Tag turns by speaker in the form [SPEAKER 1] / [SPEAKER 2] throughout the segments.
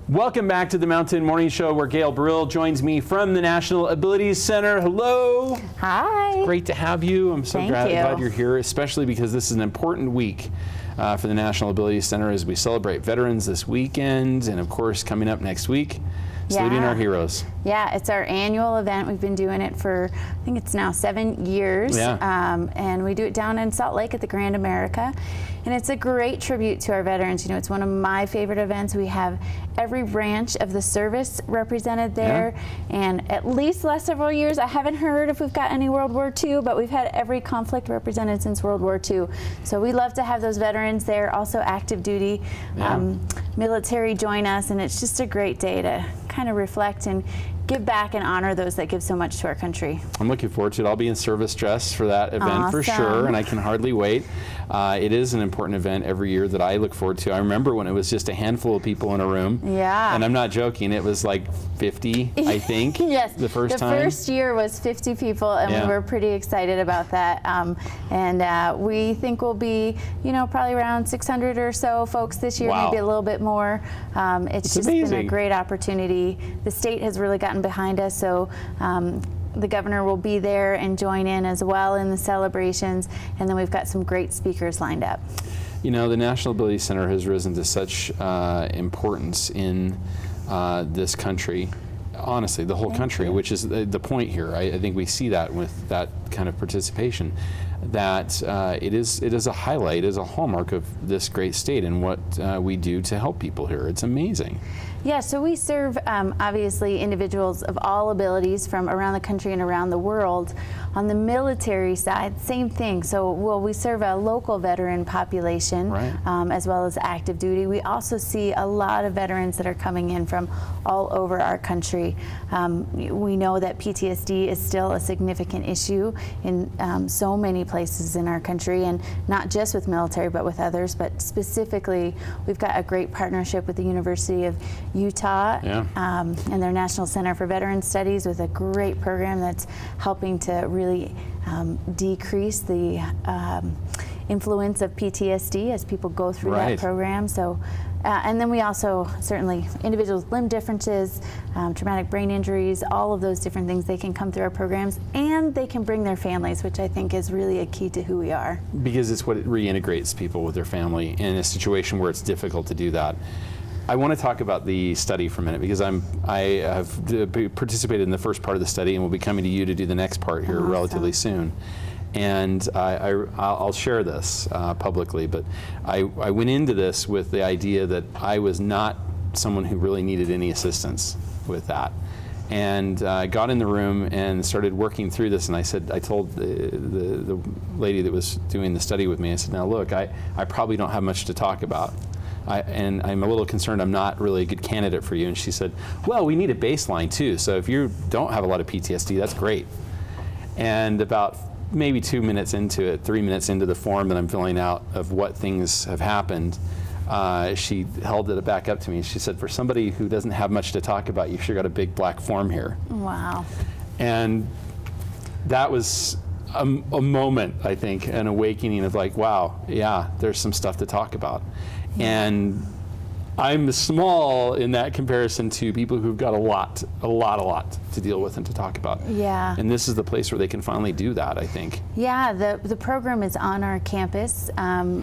[SPEAKER 1] Welcome back to the Mountain Morning Show, where Gail Brill joins me from the National Abilities Center. Hello.
[SPEAKER 2] Hi.
[SPEAKER 1] Great to have you. I'm so glad you're here, especially because this is an important week for the National Abilities Center as we celebrate veterans this weekend, and of course coming up next week, saluting our heroes.
[SPEAKER 2] Yeah, it's our annual event. We've been doing it for, I think it's now 7 years. And we do it down in Salt Lake at the Grand America. And it's a great tribute to our veterans. You know, it's one of my favorite events. We have every branch of the service represented there. And at least the last several years, I haven't heard if we've got any World War II, but we've had every conflict represented since World War II. So we love to have those veterans there, also active duty, military join us. And it's just a great day to kind of reflect and give back and honor those that give so much to our country.
[SPEAKER 1] I'm looking forward to it. I'll be in service dress for that event for sure, and I can hardly wait. It is an important event every year that I look forward to. I remember when it was just a handful of people in a room. Yeah. And I'm not joking, it was like 50, I think. Yes. The first time.
[SPEAKER 2] The first year was 50 people, and we were pretty excited about that. And we think we'll be, you know, probably around 600 or so folks this year, maybe a little bit more. It's just been a great opportunity. The state has really gotten behind us, so the governor will be there and join in as well in the celebrations, and then we've got some great speakers lined up.
[SPEAKER 1] You know, the National Ability Center has risen to such importance in this country, honestly, the whole country, which is the point here. I think we see that with that kind of participation, that it is a highlight, is a hallmark of this great state and what we do to help people here. It's amazing.
[SPEAKER 2] Yeah, so we serve obviously individuals of all abilities from around the country and around the world. On the military side, same thing. So we serve a local veteran population, as well as active duty. We also see a lot of veterans that are coming in from all over our country. We know that PTSD is still a significant issue in so many places in our country, and not just with military, but with others. But specifically, we've got a great partnership with the University of Utah and their National Center for Veteran Studies, with a great program that's helping to really decrease the influence of PTSD as people go through that program. So, and then we also certainly, individuals with limb differences, traumatic brain injuries, all of those different things, they can come through our programs, and they can bring their families, which I think is really a key to who we are. Because
[SPEAKER 1] it's what it reintegrates people with their family in a situation where it's difficult to do that. I want to talk about the study for a minute, because I have participated in the first part of the study, and will be coming to you to do the next part here relatively soon. And I'll share this publicly, but I went into this with the idea that I was not someone who really needed any assistance with that. And I got in the room and started working through this, and I told the lady that was doing the study with me, I said, now look, I probably don't have much to talk about. And I'm a little concerned I'm not really a good candidate for you. And she said, well, we need a baseline too. So if you don't have a lot of PTSD, that's great. And about maybe 2 minutes into it, 3 minutes into the form that I'm filling out of what things have happened, she held it back up to me. She said, for somebody who doesn't have much to talk about, you've sure got a big black form here.
[SPEAKER 2] Wow.
[SPEAKER 1] And that was a moment, I think, an awakening of like, wow, yeah, there's some stuff to talk about. And I'm small in that comparison to people who've got a lot to deal with and to talk about. Yeah. And this is the place where they can finally do that, I think.
[SPEAKER 2] Yeah, the program is on our campus.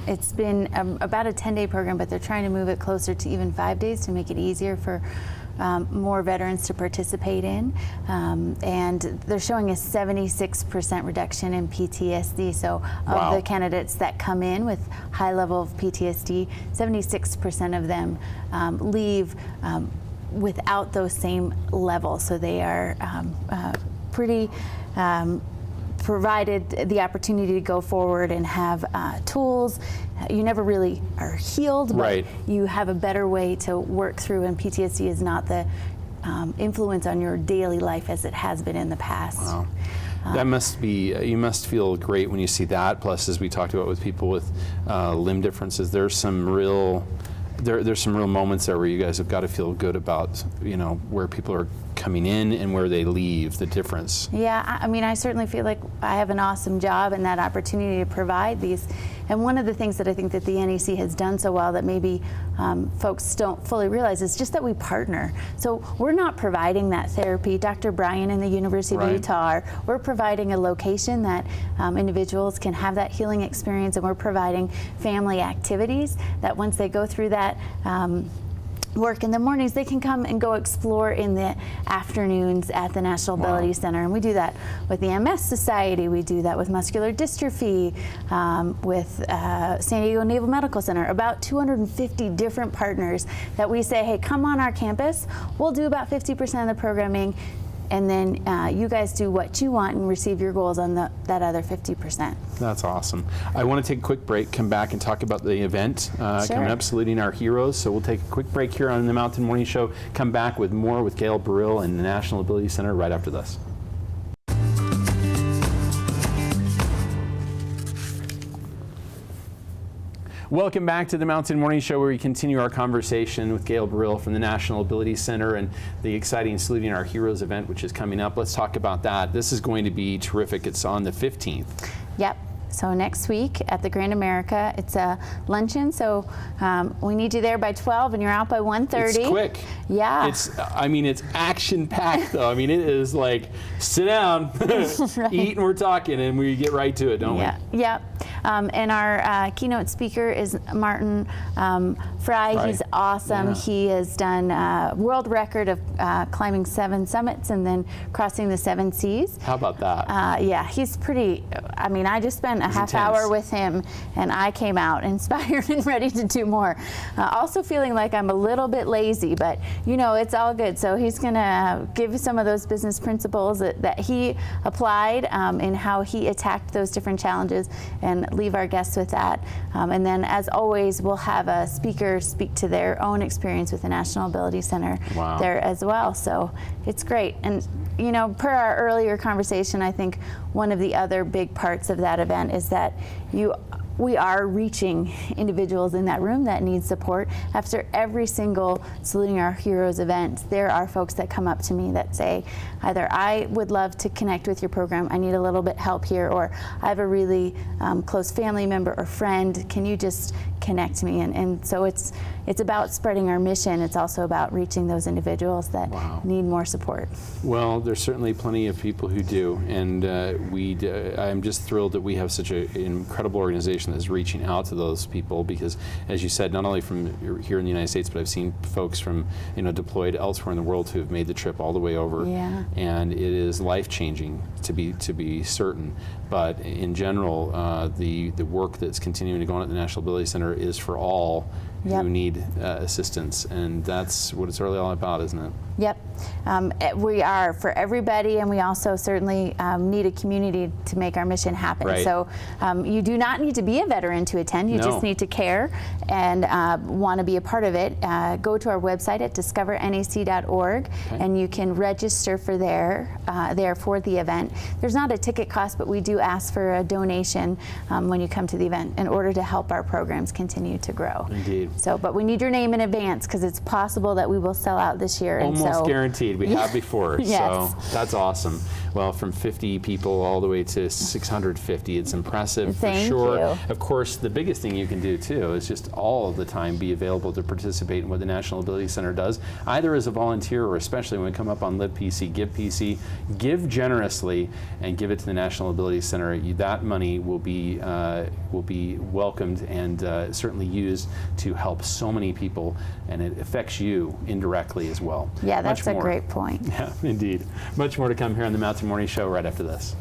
[SPEAKER 2] It's been about a 10-day program, but they're trying to move it closer to even 5 days to make it easier for more veterans to participate in, and they're showing a 76% reduction in PTSD. So of the candidates that come in with high level of PTSD, 76% of them leave without those same levels. So they are pretty provided the opportunity to go forward and have tools. You never really are healed, but you have a better way to work through, and PTSD is not the influence on your daily life as it has been in the past.
[SPEAKER 1] Wow. That must be, you must feel great when you see that. Plus, as we talked about with people with limb differences, there's some real moments there where you guys have got to feel good about, you know, where people are coming in and where they leave, the difference.
[SPEAKER 2] Yeah, I mean, I certainly feel like I have an awesome job and that opportunity to provide these And one of the things that I think that the NAC has done so well that maybe folks don't fully realize is just that we partner. So we're not providing that therapy. Dr. Bryan and the University of Utah are. We're providing a location that individuals can have that healing experience, and we're providing family activities that once they go through that work in the mornings, they can come and go explore in the afternoons at the National Ability Center. And we do that with the MS Society, we do that with muscular dystrophy, with San Diego Naval Medical Center, about 250 different partners that we say, hey, come on our campus, we'll do about 50% of the programming, and then you guys do what you want and receive your goals on that other 50%.
[SPEAKER 1] That's awesome. I want to take a quick break, come back and talk about the event coming up, Saluting Our Heroes. So we'll take a quick break here on the Mountain Morning Show, come back with more with Gail Burrill and the National Ability Center right after this. Welcome back to the Mountain Morning Show, where we continue our conversation with Gail Burrill from the National Ability Center and the exciting Saluting Our Heroes event, which is coming up. Let's talk about that. This is going to be terrific. It's on the 15th.
[SPEAKER 2] Yep. So next week at the Grand America, it's a luncheon. So we need you there by 12, and you're out by 1:30.
[SPEAKER 1] It's quick.
[SPEAKER 2] Yeah.
[SPEAKER 1] I mean, it's action-packed, though. I mean, it is like, sit down, eat, and we're talking, and we get right to it, don't we?
[SPEAKER 2] Yeah. And our keynote speaker is Martin Fry. He's awesome.
[SPEAKER 1] Yeah.
[SPEAKER 2] He has done a world record of climbing 7 summits and then crossing the 7 seas.
[SPEAKER 1] How about that?
[SPEAKER 2] Yeah, he's pretty, I mean, I just spent a half
[SPEAKER 1] intense.
[SPEAKER 2] hour with him, and I came out inspired and ready to do more. Also feeling like I'm a little bit lazy, but you know, it's all good. So he's going to give you some of those business principles that he applied in how he attacked those different challenges, and leave our guests with that. And then, as always, we'll have a speaker speak to their own experience with the National Ability Center there as well. So it's great. And you know, per our earlier conversation, I think one of the other big parts of that event is that we are reaching individuals in that room that need support. After every single Saluting Our Heroes event, there are folks that come up to me that say, either I would love to connect with your program, I need a little bit help here, or I have a really close family member or friend, can you just connect me? And so it's about spreading our mission. It's also about reaching those individuals that need more support.
[SPEAKER 1] Well, there's certainly plenty of people who do, and I'm just thrilled that we have such an incredible organization that's reaching out to those people, because, as you said, not only from here in the United States, but I've seen folks from, you know, deployed elsewhere in the world who have made the trip all the way over, and it is life-changing to be certain. But in general, the work that's continuing to go on at the National Ability Center is for all who need assistance, and that's what it's really all about, isn't it?
[SPEAKER 2] Yep. We are for everybody, and we also certainly need a community to make our mission happen.
[SPEAKER 1] Right.
[SPEAKER 2] So you do not need to be a veteran to attend. You just need to care and want to be a part of it. Go to our website at discovernac.org, and you can register for there for the event. There's not a ticket cost, but we do ask for a donation when you come to the event in order to help our programs continue to grow.
[SPEAKER 1] Indeed.
[SPEAKER 2] So, but we need your name in advance, because it's possible that we will sell out this year.
[SPEAKER 1] Almost guaranteed. We have before.
[SPEAKER 2] Yes.
[SPEAKER 1] So that's awesome. Well, from 50 people all the way to 650, it's impressive for sure.
[SPEAKER 2] You.
[SPEAKER 1] Of course, the biggest thing you can do too is just all of the time be available to participate in what the National Ability Center does, either as a volunteer or especially when we come up on Live PC, Give PC, give generously and give it to the National Ability Center. That money will be welcomed and certainly used to help so many people, and it affects you indirectly as well.
[SPEAKER 2] Yeah, that's a great point.
[SPEAKER 1] Yeah, indeed. Much more to come here on the Mountain Morning Show right after this.